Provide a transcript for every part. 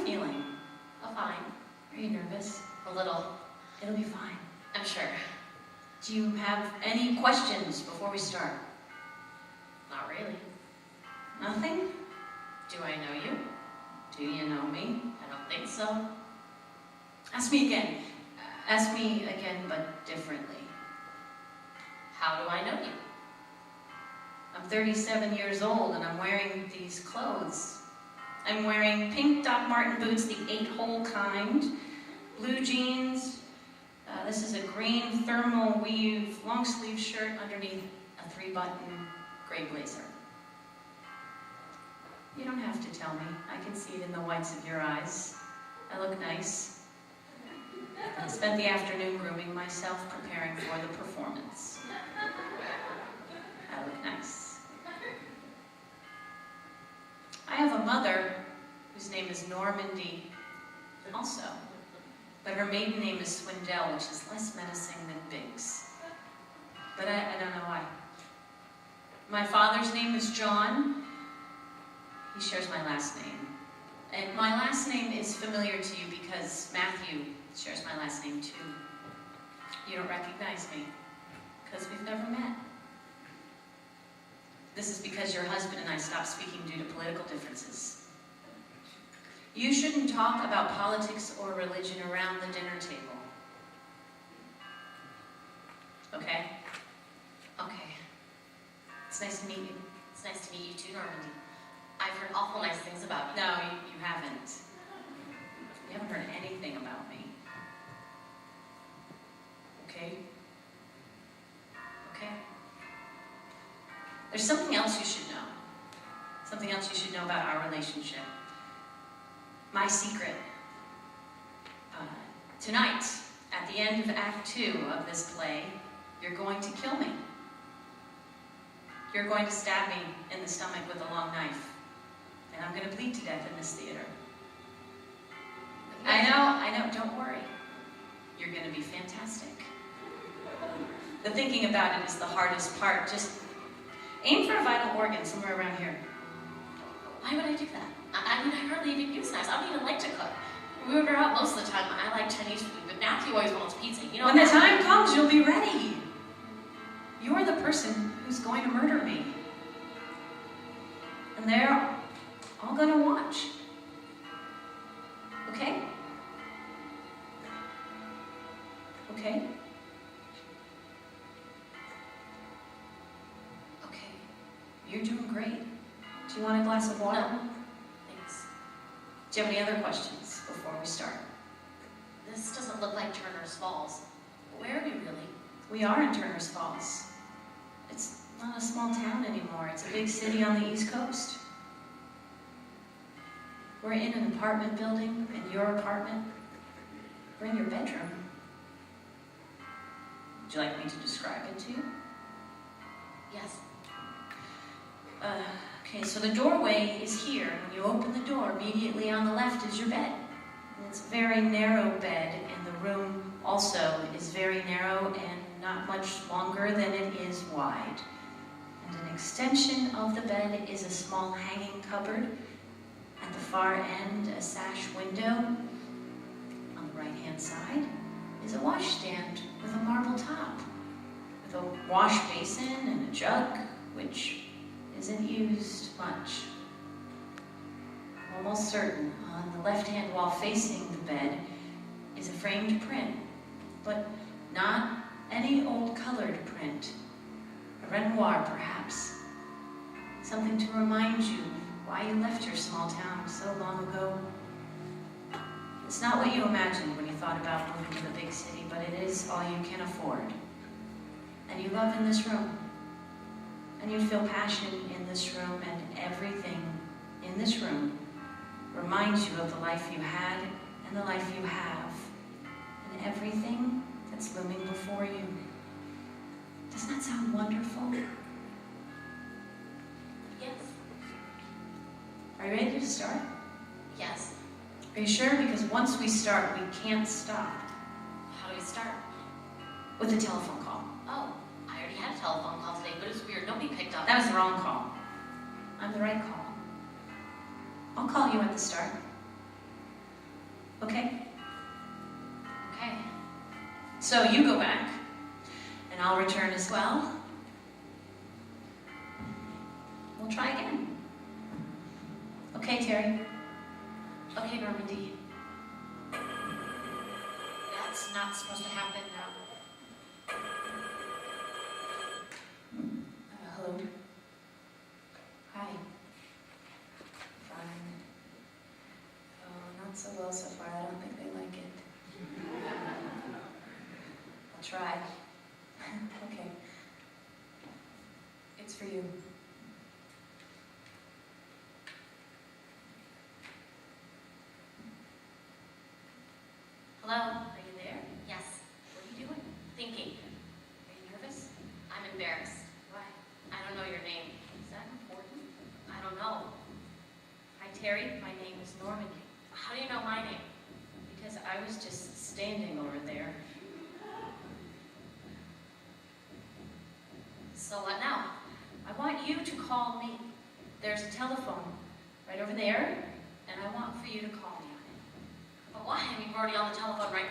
you feeling? Oh, fine. Are you nervous? A little. It'll be fine. I'm sure. Do you have any questions before we start? Not really. Nothing? Do I know you? Do you know me? I don't think so. Ask me again. Ask me again, but differently. How do I know you? I'm 37 years old and I'm wearing these clothes. I'm wearing pink Doc Marten boots, the 8-hole kind, blue jeans. This is a green thermal weave long sleeve shirt underneath a 3-button gray blazer. You don't have to tell me. I can see it in the whites of your eyes. I look nice. I spent the afternoon grooming myself, preparing for the performance. I look nice. I have a mother whose name is Normandy also, but her maiden name is Swindell, which is less menacing than Biggs. But I don't know why. My father's name is John. He shares my last name. And my last name is familiar to you because Matthew shares my last name too. You don't recognize me because we've never met. This is because your husband and I stopped speaking due to political differences. You shouldn't talk about politics or religion around the dinner table. Okay? Okay. It's nice to meet you. It's nice to meet you too, Normandy. I've heard awful nice things about you. No, you haven't. You haven't heard anything about me. Okay? Okay? There's something else you should know. Something else you should know about our relationship. My secret. Tonight, at the end of Act 2 of this play, you're going to kill me. You're going to stab me in the stomach with a long knife. And I'm going to bleed to death in this theater. I know, don't worry. You're going to be fantastic. The thinking about it is the hardest part. Just aim for a vital organ somewhere around here. Why would I do that? I mean, I hardly even use knives. I don't even like to cook. We order out most of the time. I like Chinese food, but Matthew always wants pizza. You know, when the time comes, you'll be ready. You're the person who's going to murder me. And they're all going to watch. Okay? Okay? Okay. You're doing great. Do you want a glass of water? No. Thanks. Do you have any other questions before we start? This doesn't look like Turner's Falls. Where are we really? We are in Turner's Falls. It's not a small town anymore. It's a big city on the East Coast. We're in an apartment building, in your apartment. We're in your bedroom. Would you like me to describe it to you? Yes. Okay, so the doorway is here. When you open the door, immediately on the left is your bed. And it's a very narrow bed, and the room also is very narrow and not much longer than it is wide. And an extension of the bed is a small hanging cupboard. At the far end, a sash window. On the right-hand side is a washstand with a marble top, with a wash basin and a jug, which isn't used much. I'm almost certain on the left-hand wall facing the bed is a framed print, but not any old colored print. A Renoir, perhaps. Something to remind you why you left your small town so long ago. It's not what you imagined when you thought about moving to the big city, but it is all you can afford. And you love in this room. And you feel passion in this room, and everything in this room reminds you of the life you had and the life you have, and everything that's looming before you. Doesn't that sound wonderful? Yes. Are you ready to start? Yes. Are you sure? Because once we start, we can't stop. How do we start? With a telephone call. Oh, I already had a telephone call today, but it was weird. Nobody picked up. That was the wrong call. I'm the right call. I'll call you at the start. Okay? Okay. So you go back, and I'll return as well. We'll try again. Okay, Terry? Okay, Normandy. That's not supposed to happen now. Hello? Hi. Fine. Oh, not so well so far. I don't think they like it. I'll try. Okay. It's for you. Hello? Are you there? Yes. What are you doing? Thinking. Are you nervous? I'm embarrassed. Why? I don't know your name. Is that important? I don't know. Hi, Terry. My name is Normandy. How do you know my name? Because I was just standing over there. So what now? I want you to call me. There's a telephone right over there, and I want for you to call me on it. But why? I mean, we're already on the telephone right now.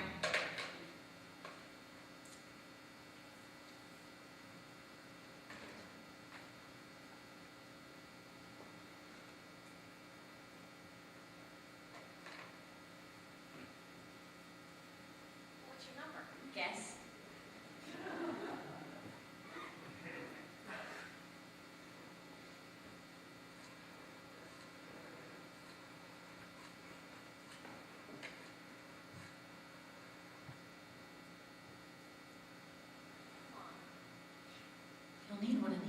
What's your number? Guess. You'll need one of these.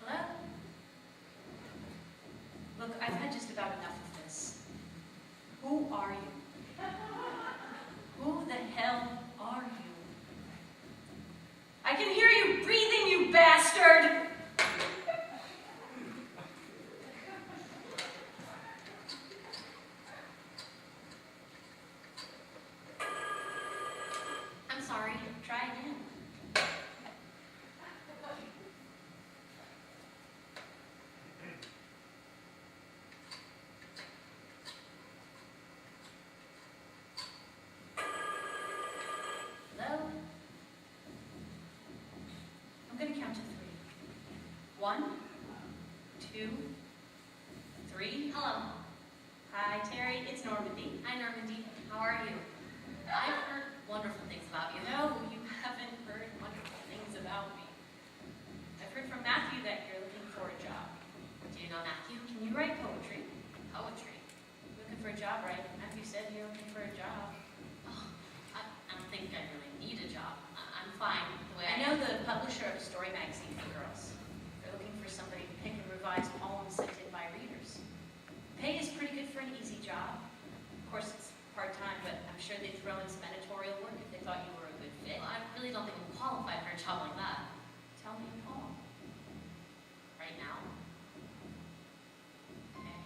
Hello? Look, I've had just about enough of this. Who are you? Who the hell are you? I can hear you breathing, you bastard! I'm sorry. Try again. Hello? I'm gonna count to 3. 1, 2, 3. Hello. Hi, Terry. It's Normandy. Hi, Normandy. How are you? I've heard wonderful things about you. No, you haven't heard wonderful things about me. I've heard from Matthew that you're looking for a job. Do you know Matthew? Can you write poetry? Poetry. You're looking for a job, right? Matthew said you're looking for a job. Oh, I don't think I really need a job. I'm fine the way I know the publisher of a story magazine for girls. They're looking for somebody to pick and revise poems sent in by readers. Pay is pretty good for an easy job. Of course, it's part-time, but I'm sure they'd throw in some editorial work if they thought you were a good fit. Well, I really don't think I'm qualified for a job like that. Tell me a poem. Right now? Okay.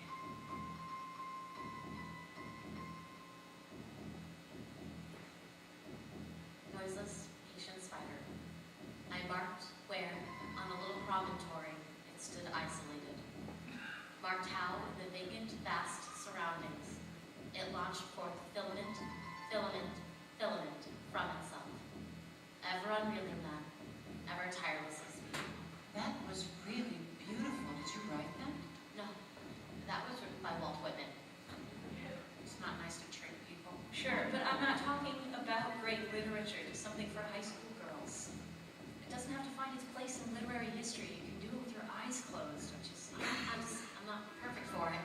Noiseless, patient spider. I marked where, on a little promontory, it stood isolated. Marked how, in the vacant, vast surroundings, it launched forth filament, filament, filament from itself. Ever unreeling then, ever tirelessly speeding. That was really beautiful. Did you write that? No, that was written by Walt Whitman. It's not nice to trick people. Sure, but I'm not talking about great literature, just something for high school girls. It doesn't have to find its place in literary history. You can do it with your eyes closed, don't you see? I'm not perfect for it.